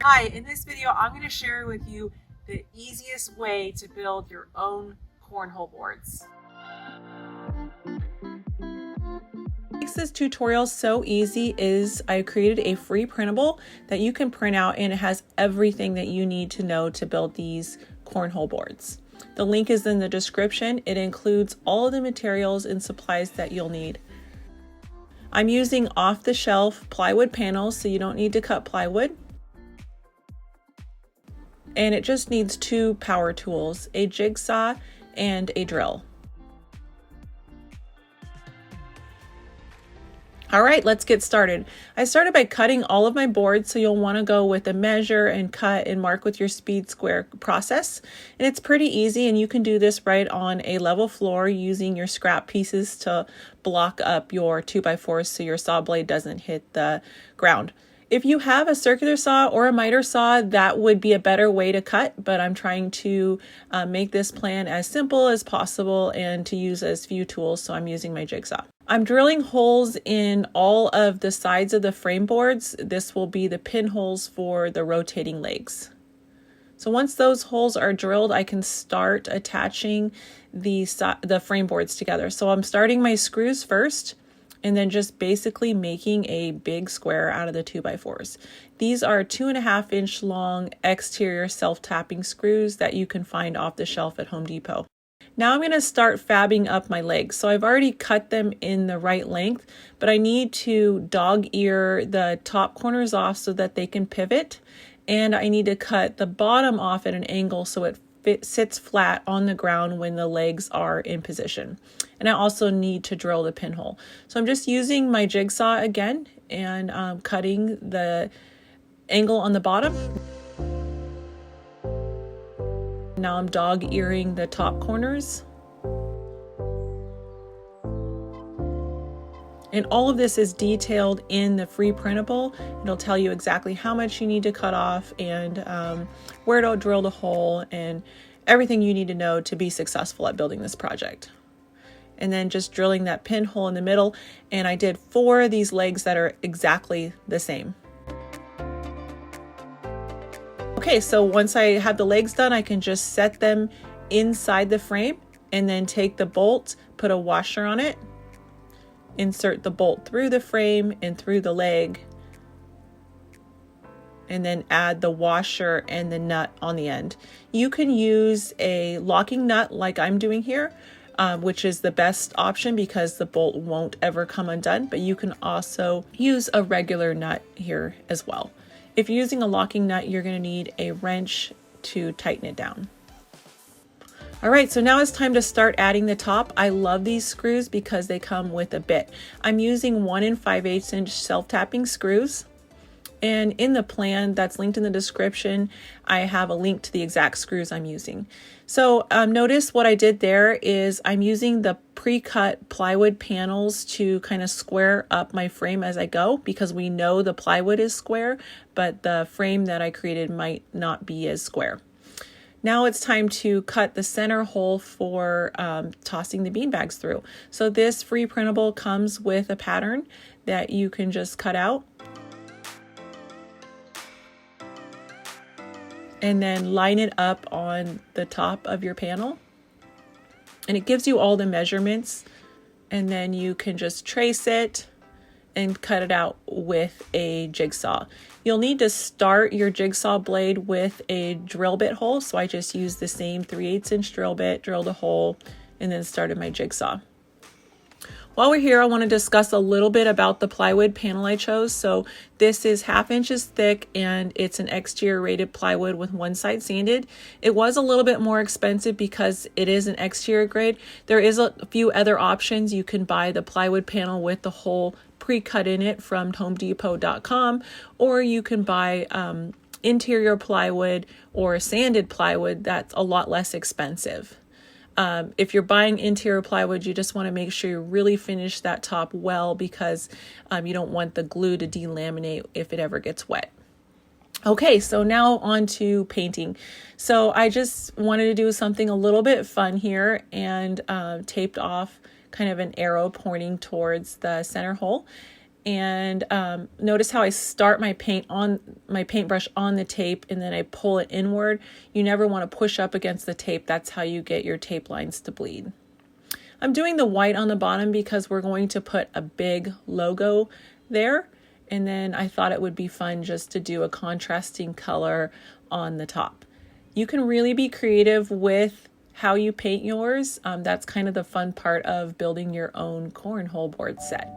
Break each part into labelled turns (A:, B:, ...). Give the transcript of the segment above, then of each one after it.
A: Hi, in this video I'm going to share with you the easiest way to build your own cornhole boards. What makes this tutorial so easy is I created a free printable that you can print out, and it has everything that you need to know to build these cornhole boards. The link is in the description. It includes all of the materials and supplies that you'll need. I'm using off-the-shelf plywood panels, so you don't need to cut plywood. And it just needs two power tools, a jigsaw and a drill. All right, let's get started. I started by cutting all of my boards, so you'll want to go with a measure and cut and mark with your speed square process. And it's pretty easy, and you can do this right on a level floor using your scrap pieces to block up your 2x4s so your saw blade doesn't hit the ground. If you have a circular saw or a miter saw, that would be a better way to cut, but I'm trying to make this plan as simple as possible and to use as few tools, so I'm using my jigsaw. I'm drilling holes in all of the sides of the frame boards. This will be the pinholes for the rotating legs. So once those holes are drilled, I can start attaching the frame boards together. So I'm starting my screws first, and then just basically making a big square out of the 2x4s. These are 2.5 inch long exterior self-tapping screws that you can find off the shelf at Home Depot. Now I'm going to start fabbing up my legs. So I've already cut them in the right length, but I need to dog ear the top corners off so that they can pivot. And I need to cut the bottom off at an angle so it sits flat on the ground when the legs are in position. And I also need to drill the pinhole. So I'm just using my jigsaw again and cutting the angle on the bottom. Now I'm dog earing the top corners. And all of this is detailed in the free printable. It'll tell you exactly how much you need to cut off and where to drill the hole and everything you need to know to be successful at building this project. And then just drilling that pinhole in the middle. And I did 4 of these legs that are exactly the same. Okay, so once I have the legs done, I can just set them inside the frame and then take the bolt, put a washer on it, insert the bolt through the frame and through the leg, and then add the washer and the nut on the end. You can use a locking nut like I'm doing here, which is the best option because the bolt won't ever come undone, but you can also use a regular nut here as well. If you're using a locking nut, you're going to need a wrench to tighten it down. All right, so now it's time to start adding the top. I love these screws because they come with a bit. I'm using 1 5/8 inch self-tapping screws. And in the plan that's linked in the description, I have a link to the exact screws I'm using. So notice what I did there is I'm using the pre-cut plywood panels to kind of square up my frame as I go, because we know the plywood is square, but the frame that I created might not be as square. Now it's time to cut the center hole for tossing the beanbags through. So this free printable comes with a pattern that you can just cut out and then line it up on the top of your panel. And it gives you all the measurements, and then you can just trace it and cut it out with a jigsaw. You'll need to start your jigsaw blade with a drill bit hole. So I just used the same 3/8 inch drill bit, drilled a hole, and then started my jigsaw. While we're here, I want to discuss a little bit about the plywood panel I chose. So this is 1/2 inches thick, and it's an exterior rated plywood with one side sanded. It was a little bit more expensive because it is an exterior grade. There is a few other options. You can buy the plywood panel with the hole pre-cut in it from homedepot.com, or you can buy interior plywood or sanded plywood that's a lot less expensive. If you're buying interior plywood, you just want to make sure you really finish that top well, because you don't want the glue to delaminate if it ever gets wet. Okay, so now on to painting. So I just wanted to do something a little bit fun here and taped off kind of an arrow pointing towards the center hole. And notice how I start my paintbrush on the tape and then I pull it inward. You never want to push up against the tape. That's how you get your tape lines to bleed. I'm doing the white on the bottom because we're going to put a big logo there. And then I thought it would be fun just to do a contrasting color on the top. You can really be creative with how you paint yours. That's kind of the fun part of building your own cornhole board set.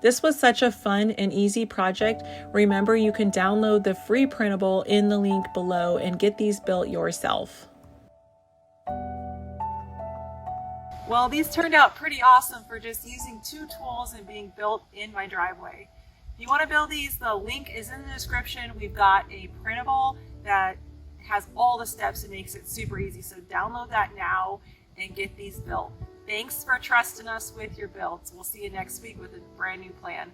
A: This was such a fun and easy project. Remember, you can download the free printable in the link below and get these built yourself. Well, these turned out pretty awesome for just using 2 tools and being built in my driveway. If you want to build these, the link is in the description. We've got a printable that has all the steps and makes it super easy. So download that now and get these built. Thanks for trusting us with your builds. We'll see you next week with a brand new plan.